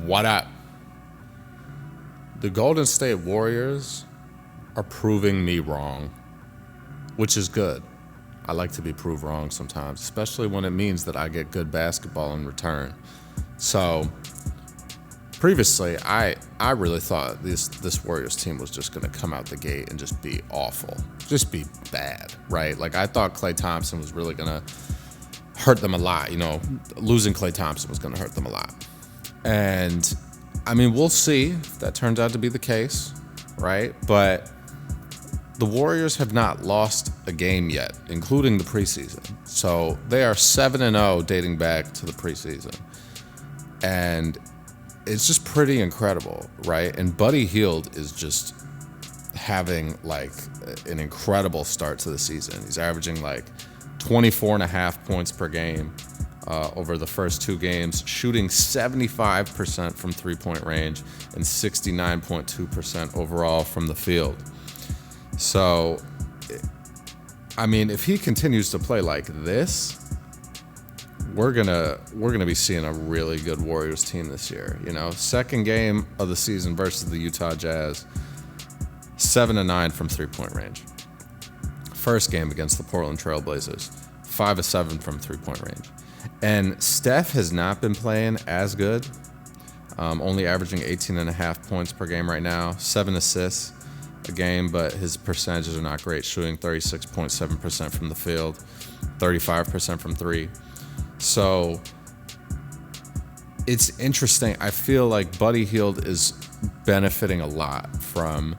What up? The Golden State Warriors are proving me wrong, which is good. I like to be proved wrong sometimes, especially when it means that I get good basketball in return. So previously, I really thought this Warriors team was just going to come out the gate and just be awful, just be bad, right? Like, I thought Klay Thompson was really going to hurt them a lot. You know, losing Klay Thompson was going to hurt them a lot. And, I mean, we'll see if that turns out to be the case, right? But the Warriors have not lost a game yet, including the preseason. So they are 7-0 dating back to the preseason. And it's just pretty incredible, right? And Buddy Hield is just having like an incredible start to the season. He's averaging like 24.5 points per game over the first two games, shooting 75% from three-point range and 69.2% overall from the field. So, I mean, if he continues to play like this, we're gonna be seeing a really good Warriors team this year. You know, second game of the season versus the Utah Jazz, 7-9 from three-point range. First game against the Portland Trail Blazers, 5-7 from three-point range. And Steph has not been playing as good, only averaging 18.5 points per game right now, 7 assists a game, but his percentages are not great, shooting 36.7% from the field, 35% from three. So it's interesting. I feel like Buddy Hield is benefiting a lot from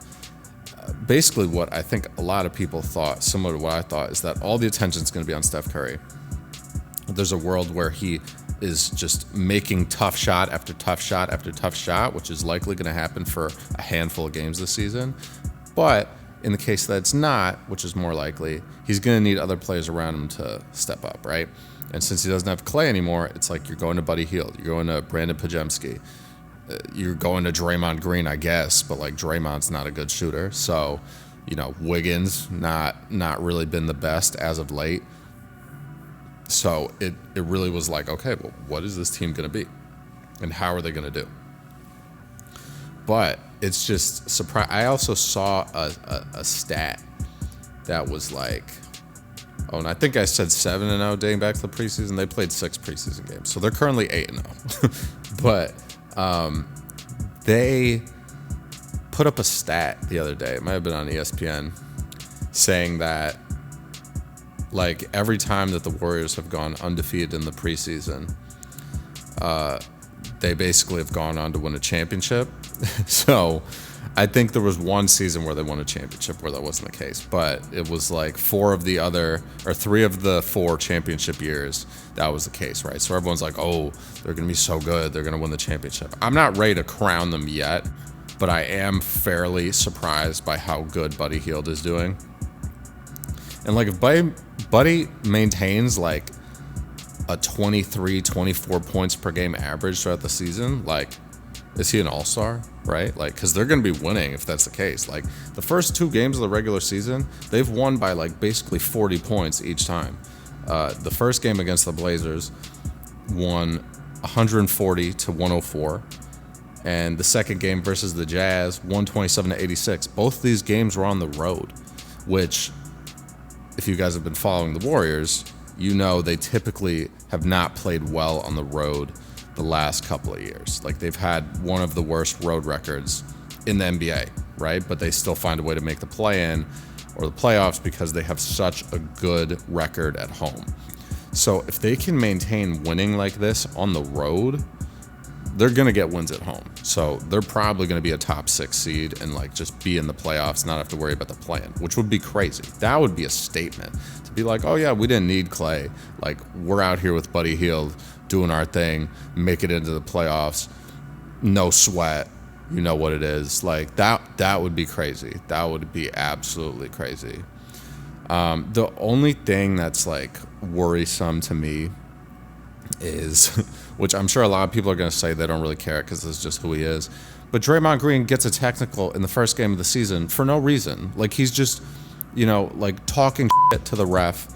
basically what I think a lot of people thought, similar to what I thought, is that all the attention is going to be on Steph Curry. There's a world where he is just making tough shot after tough shot after tough shot, which is likely going to happen for a handful of games this season. But in the case that it's not, which is more likely, he's going to need other players around him to step up, right? And since he doesn't have Klay anymore, it's like you're going to Buddy Hield, you're going to Brandon Pajemski, you're going to Draymond Green, I guess, but like Draymond's not a good shooter. So, you know, Wiggins not really been the best as of late. So it really was like, okay, well, what is this team going to be? And how are they going to do? But it's just surprising. I also saw a stat that was like, and I think I said 7-0 dating back to the preseason. They played 6 preseason games. So they're currently 8-0. But they put up a stat the other day. It might have been on ESPN, saying that like every time that the Warriors have gone undefeated in the preseason, they basically have gone on to win a championship. So I think there was one season where they won a championship where that wasn't the case, but it was like 3 of the 4 championship years that was the case, right? So everyone's like, oh, they're going to be so good, they're going to win the championship. I'm not ready to crown them yet, but I am fairly surprised by how good Buddy Hield is doing. And like if Buddy maintains like a 23, 24 points per game average throughout the season, like, is he an all-star, right? Like, because they're going to be winning if that's the case. Like, the first 2 games of the regular season, they've won by, like, basically 40 points each time. The first game against the Blazers won 140 to 104. And the second game versus the Jazz, 127 to 86. Both these games were on the road, which, if you guys have been following the Warriors, you know they typically have not played well on the road the last couple of years. Like, they've had one of the worst road records in the NBA, right? But they still find a way to make the play-in or the playoffs because they have such a good record at home. So if they can maintain winning like this on the road, they're going to get wins at home. So they're probably going to be a top 6 seed and like just be in the playoffs, not have to worry about the play-in, which would be crazy. That would be a statement to be like, oh yeah, we didn't need Klay. Like, we're out here with Buddy Hield doing our thing, make it into the playoffs, no sweat, you know what it is. Like, that would be crazy. That would be absolutely crazy. The only thing that's like worrisome to me is, which I'm sure a lot of people are going to say they don't really care because this is just who he is, but Draymond Green gets a technical in the first game of the season for no reason. Like, he's just, you know, like talking shit to the ref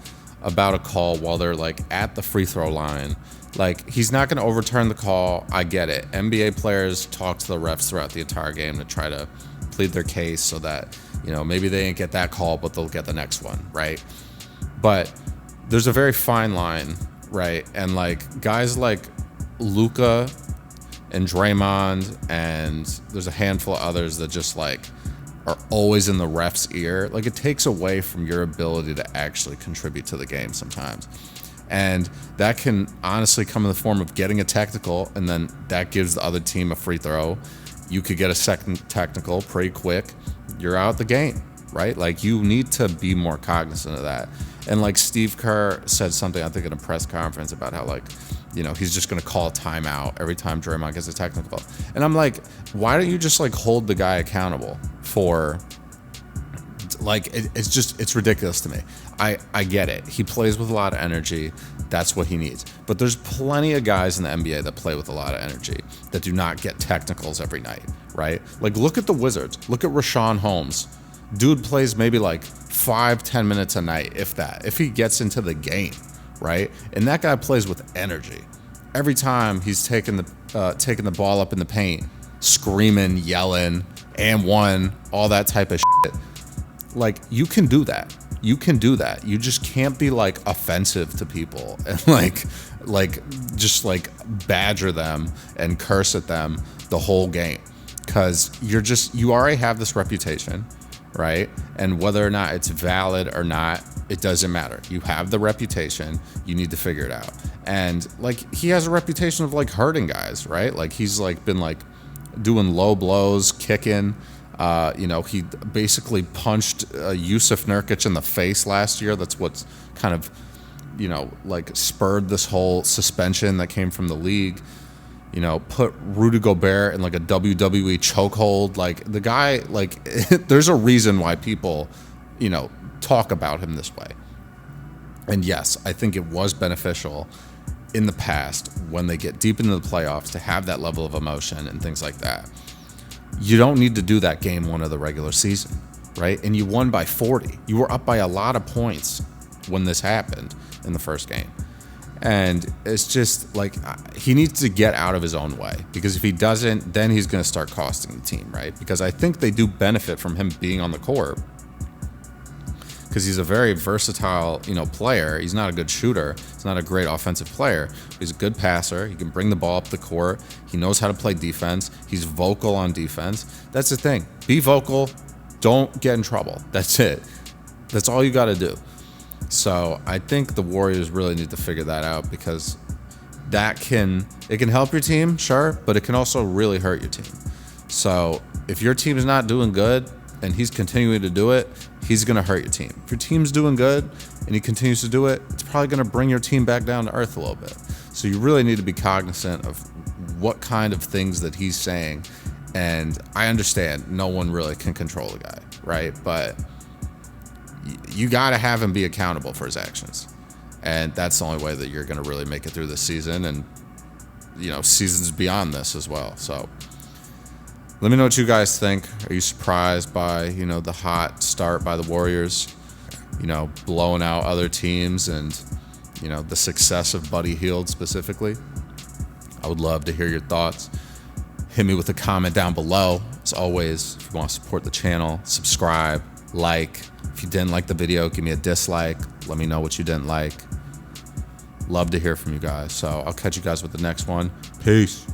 about a call while they're like at the free throw line Like, he's not going to overturn the call. I get it. NBA players talk to the refs throughout the entire game to try to plead their case so that, maybe they didn't get that call, but they'll get the next one, right? But there's a very fine line, right? And like guys like Luka and Draymond, and there's a handful of others that just like are always in the ref's ear. Like, it takes away from your ability to actually contribute to the game sometimes. And that can honestly come in the form of getting a technical, and then that gives the other team a free throw. You could get a second technical pretty quick. You're out the game, right? Like, you need to be more cognizant of that. And like Steve Kerr said something, I think in a press conference, about how like, he's just going to call a timeout every time Draymond gets a technical. And I'm like, why don't you just like hold the guy accountable for, like, it's ridiculous to me. I get it. He plays with a lot of energy. That's what he needs. But there's plenty of guys in the NBA that play with a lot of energy that do not get technicals every night, right? Like, look at the Wizards. Look at Rashawn Holmes. Dude plays maybe like 5-10 minutes a night, if that, if he gets into the game, right? And that guy plays with energy. Every time he's taking the ball up in the paint, screaming, yelling, and one, all that type of shit. Like, you can do that. You can do that. You just can't be like offensive to people and like just like badger them and curse at them the whole game, because you already have this reputation, right? And whether or not it's valid or not, it doesn't matter. You have the reputation. You need to figure it out. And like, he has a reputation of like hurting guys, right? Like, he's like been like doing low blows, kicking. He basically punched Yusuf Nurkic in the face last year. That's what's kind of, like spurred this whole suspension that came from the league. Put Rudy Gobert in like a WWE chokehold. Like, the guy, like, there's a reason why people, talk about him this way. And yes, I think it was beneficial in the past when they get deep into the playoffs to have that level of emotion and things like that. You don't need to do that game one of the regular season, right? And you won by 40. You were up by a lot of points when this happened in the first game. And it's just like, he needs to get out of his own way, because if he doesn't, then he's going to start costing the team, right? Because I think they do benefit from him being on the court, because he's a very versatile, player. He's not a good shooter. He's not a great offensive player. He's a good passer. He can bring the ball up the court. He knows how to play defense. He's vocal on defense. That's the thing. Be vocal. Don't get in trouble. That's it. That's all you got to do. So I think the Warriors really need to figure that out, because it can help your team, sure, but it can also really hurt your team. So if your team is not doing good and he's continuing to do it, he's going to hurt your team. If your team's doing good and he continues to do it, it's probably going to bring your team back down to earth a little bit. So you really need to be cognizant of what kind of things that he's saying. And I understand no one really can control the guy, right? But you got to have him be accountable for his actions. And that's the only way that you're going to really make it through this season, and, seasons beyond this as well. So let me know what you guys think. Are you surprised by, the hot start by the Warriors, blowing out other teams, and, the success of Buddy Hield specifically? I would love to hear your thoughts. Hit me with a comment down below. As always, if you want to support the channel, subscribe, like. If you didn't like the video, give me a dislike. Let me know what you didn't like. Love to hear from you guys. So I'll catch you guys with the next one. Peace.